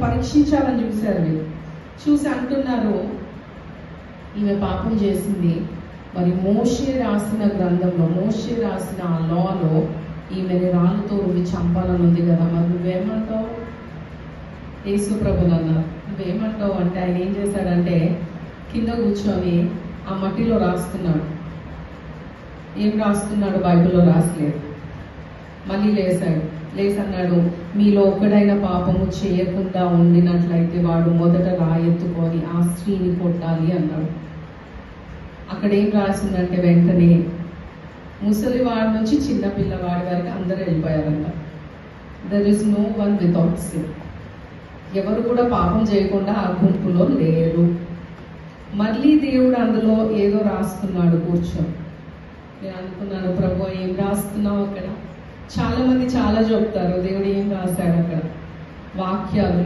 పరీక్షించాలని చూశారు వీళ్ళు. చూసి అంటున్నారు, ఈమె పాపం చేసింది, మరి మోషే రాసిన గ్రంథంలో, మోషే రాసిన ఆ లాలో ఈమెని రాళ్ళతో రువి చంపాలని ఉంది కదా, మరి నువ్వేమంటావు? యేసు ప్రభులు అన్నారు, నువ్వేమంటావు అంటే ఆయన ఏం చేశాడంటే కింద కూర్చొని ఆ మట్టిలో రాస్తున్నాడు. ఏం రాస్తున్నాడు? బైబిల్లో రాసలేదు. మళ్ళీ లేచాడు. లేచి అన్నాడు, మీలో ఒక్కడైనా పాపము చేయకుండా ఉండినట్లయితే వాడు మొదట రాయెత్తుకొని ఆ స్త్రీని కొట్టాలి అన్నాడు. అక్కడ ఏం రాసిందంటే వెంటనే ముసలివాడి నుంచి చిన్న పిల్లవాడి వరకు అందరూ వెళ్ళిపోయారంట. There is no one without sin. ఎవరు కూడా పాపం చేయకుండా ఆ గుంపులో లేరు. మళ్ళీ దేవుడు అందులో ఏదో రాస్తున్నాడు కూర్చొని. నేను అనుకున్నాను, ప్రభు ఏం రాస్తున్నావు అక్కడ? చాలా మంది చాలా చెప్తారు దేవుడు ఏం రాశాడు అక్కడ, వాక్యాలు